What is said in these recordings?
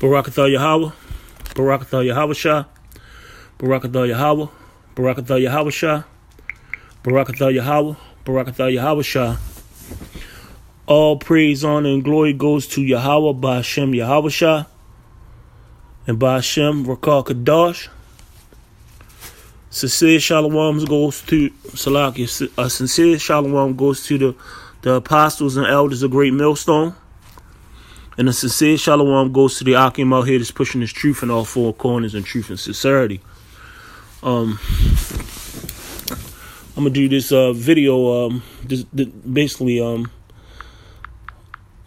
Barakatha Yahweh, Barakatha Yahweh Shah, Barakatha Yahweh, Barakatha Yahweh Shah, Barakatha Yahweh, Barakatha Yahweh Shah. All praise, honor, and glory goes to Yahweh, Ba'ashem Yahweh Shah, and Ba'ashem Rakal Kadash. Sincere shalom goes to Salaki. A sincere shalom goes to the apostles and elders of Great Millstone. And a sincere shalom goes to the Akim out here that's pushing his truth in all four corners and truth and sincerity. I'm gonna do this video. Basically, I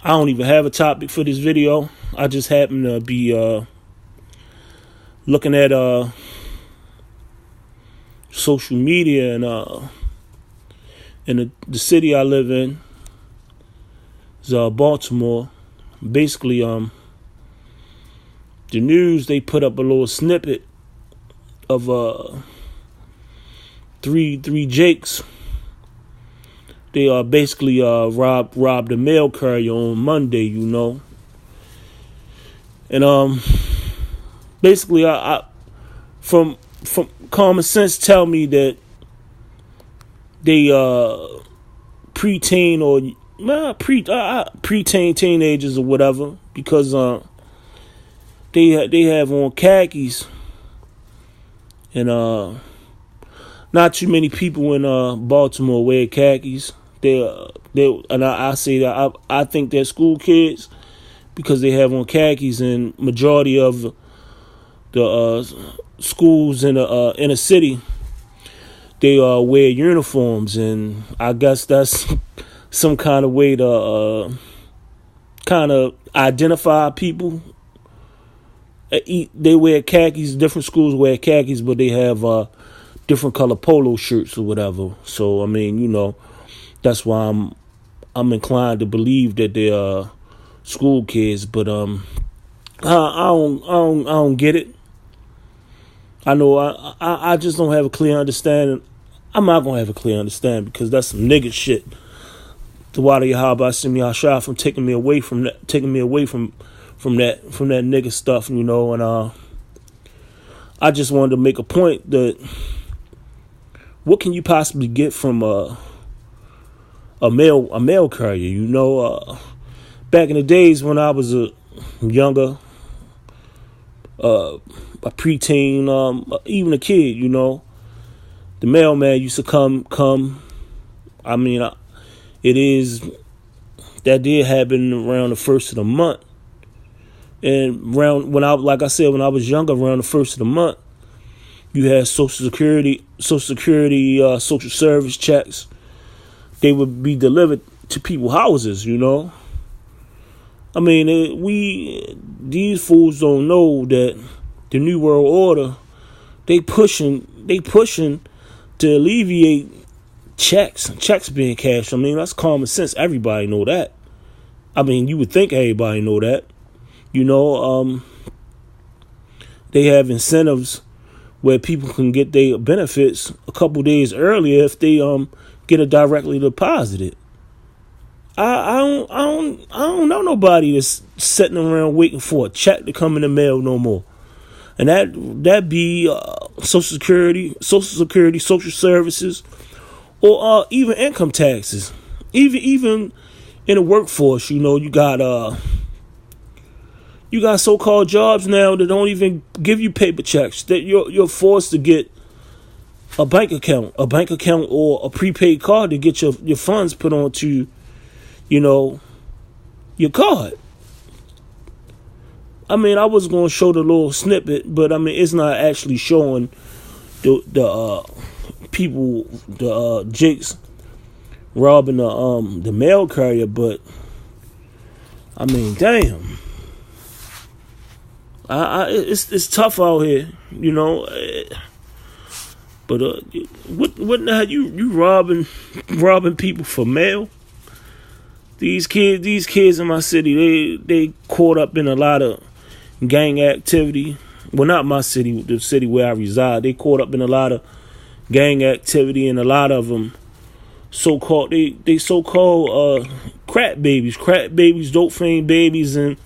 don't even have a topic for this video. I just happen to be looking at social media and in the city I live in is Baltimore. Basically, the news, they put up a little snippet of three Jakes. They basically robbed a mail carrier on Monday, you know. And basically, I from common sense tell me that they preteen or preteen teenagers or whatever, because they have on khakis, and not too many people in Baltimore wear khakis. I say that I think they're school kids because they have on khakis, and majority of the schools in the inner city, they wear uniforms, and I guess that's some kind of way to kind of identify people. They wear khakis. Different schools wear khakis, but they have different color polo shirts or whatever. So I mean, you know, that's why I'm inclined to believe that they're school kids. But I don't get it. I know I just don't have a clear understanding. I'm not gonna have a clear understanding because that's some nigga shit. The water Yahweh Simi Ashah from taking me away from that nigga stuff, you know. And I just wanted to make a point that what can you possibly get from a mail carrier, you know? Back in the days when I was a younger, a preteen, even a kid, you know, the mailman used to come. I mean, that did happen around the first of the month. And when I was younger, around the first of the month, you had Social Security, social service checks. They would be delivered to people's houses, you know. I mean, these fools don't know that the New World Order, they pushing to alleviate checks being cashed. I mean, that's common sense. Everybody know that. I mean, you would think everybody know that. You know, they have incentives where people can get their benefits a couple days earlier if they get it directly deposited. I don't know nobody that's sitting around waiting for a check to come in the mail no more. And that be Social Security, social services, or even income taxes. Even in the workforce, you know, you got so-called jobs now that don't even give you paper checks. That you're forced to get a bank account or a prepaid card to get your funds put onto, you know, your card. I mean, I was going to show the little snippet, but I mean, it's not actually showing the people, the Jakes robbing the mail carrier. But I mean, damn, it's tough out here, you know. But what the hell, you robbing people for mail? These kids in my city, they caught up in a lot of gang activity. Well, not my city, the city where I reside. They caught up in a lot of gang activity, and a lot of them so-called crack babies, dope fiend babies, and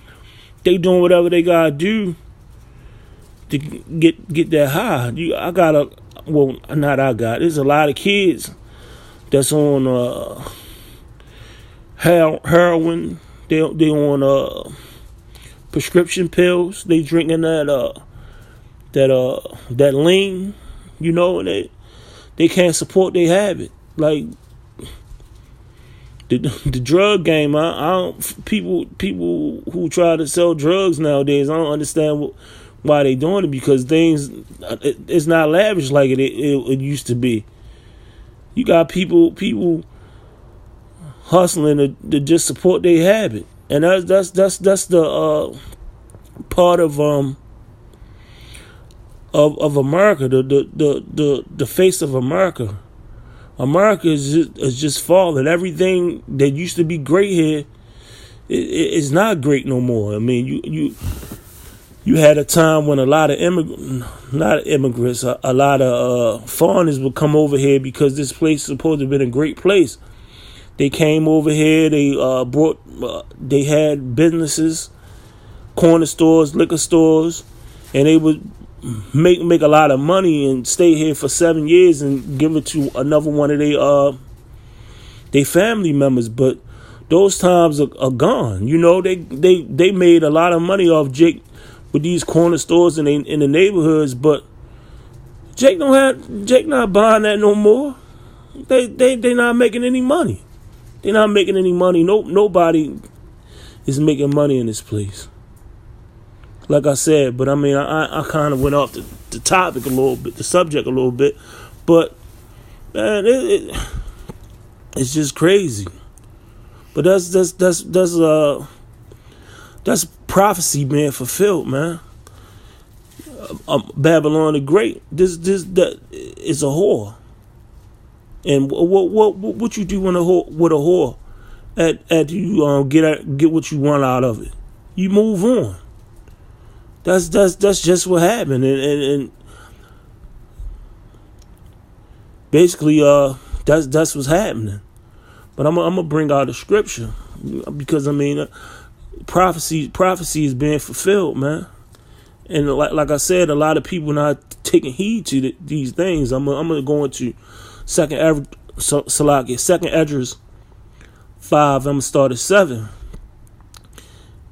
They doing whatever they gotta do to get that high. There's a lot of kids that's on heroin. They on prescription pills. They drinking that lean, and they can't support their habit. Like the drug game, people who try to sell drugs nowadays, I don't understand why they doing it, because it's not lavish like it used to be. You got people hustling to just support their habit, and that's the part of America, the face of America. America is just falling. Everything that used to be great here is not great no more. I mean, you had a time when a lot of immigrants, a lot of foreigners would come over here because this place is supposed to have been a great place. They came over here. They they had businesses, corner stores, liquor stores, and they would make a lot of money and stay here for 7 years and give it to another one of their family members. But those times are gone. They made a lot of money off Jake with these corner stores in the neighborhoods, but Jake not buying that no more. They not making any money. They're not making any money. Nobody is making money in this place. Like I said, but I mean, I kind of went off the topic a little bit, the subject a little bit, but man, it's just crazy. But that's prophecy being fulfilled, man. Babylon the Great. That is a whore. And what you do with a whore? At you get what you want out of it, you move on. That's just what happened, and basically that's what's happening. But I'm gonna bring out the scripture, because I mean prophecy is being fulfilled, man. And like I said, a lot of people not taking heed to these things. I'm gonna go into Second Esdras 5. I'm gonna start at 7.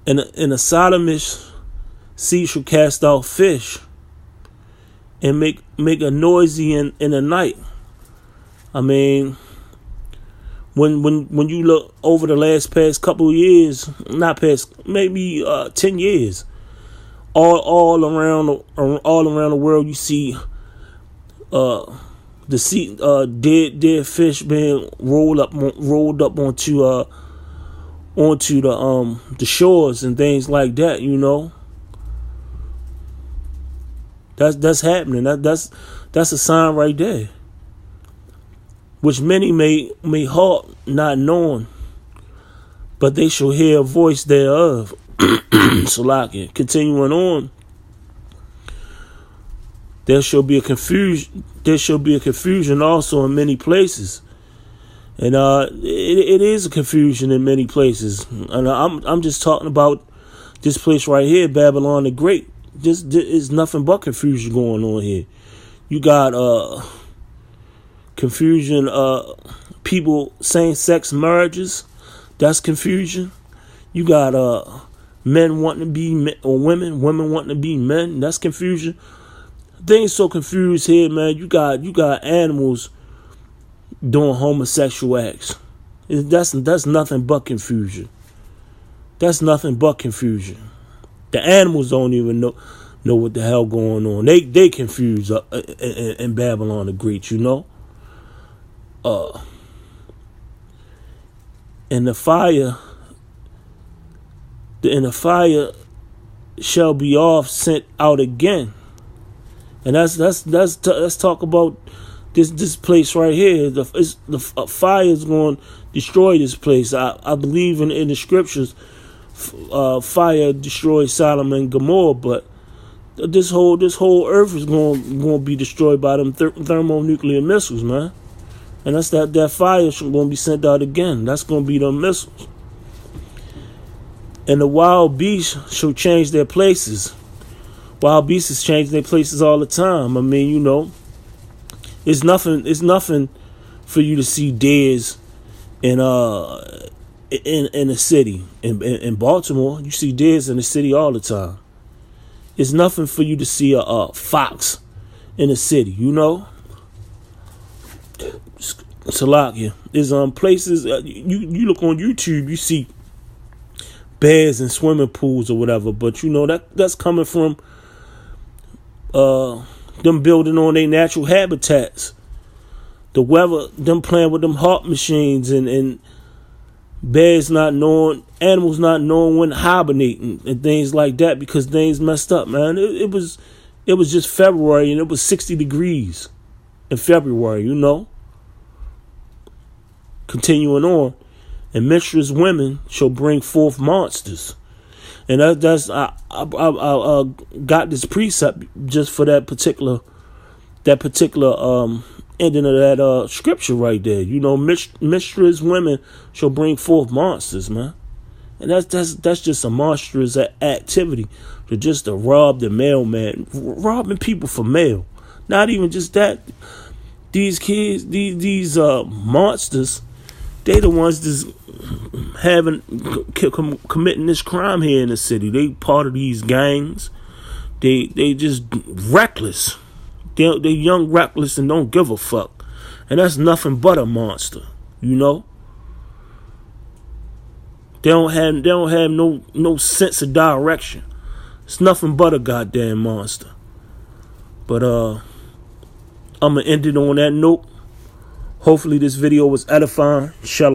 And a sodomish sea shall cast out fish and make a noisy in the night. I mean, when you look over the past couple of years, not past, maybe 10 years, all around the world, you see the sea dead fish being rolled up onto the shores and things like that. That's happening. That's a sign right there, which many may halt not knowing, but they shall hear a voice thereof. Salakia. Continuing on, there shall be a confusion. There shall be a confusion also in many places, and it is a confusion in many places. And I'm just talking about this place right here, Babylon the Great. This is nothing but confusion going on here. You got confusion, people same-sex marriages. That's confusion. You got men wanting to be men, or women wanting to be men. That's confusion. Things so confused here, man. You got animals doing homosexual acts. That's nothing but confusion. That's nothing but confusion. The animals don't even know what the hell going on. They confused in Babylon the Great, And the fire shall be off sent out again. And let's talk about this place right here. The fire is going to destroy this place. I believe in the scriptures. Fire destroyed Sodom and Gomorrah, but this whole earth is going to be destroyed by them thermonuclear missiles, man. And that's that fire is going to be sent out again. That's going to be them missiles. And the wild beasts shall change their places. Wild beasts change their places all the time. I mean, you know, it's nothing for you to see deers in the city. In Baltimore, you see deers in the city all the time. It's nothing for you to see a fox in the city, you know. Salakia. There's places you look on YouTube, you see bears in swimming pools or whatever, but you know that's coming from them building on their natural habitats. The weather, them playing with them HAARP machines, and bears animals not knowing when hibernating and things like that because things messed up, man. It was just February and it was 60 degrees in February, you know. Continuing on, and menstruous women shall bring forth monsters. And I got this precept just for that particular ending of that scripture right there. You know, menstruous women shall bring forth monsters, man. And that's just a monstrous activity to rob the mailman, robbing people for mail. Not even just that. These kids, these monsters, they the ones that's committing this crime here in the city. They part of these gangs. They just reckless. They young, reckless, and don't give a fuck. And that's nothing but a monster, you know. They don't have no sense of direction. It's nothing but a goddamn monster. But I'm gonna end it on that note. Hopefully this video was edifying. Shalom.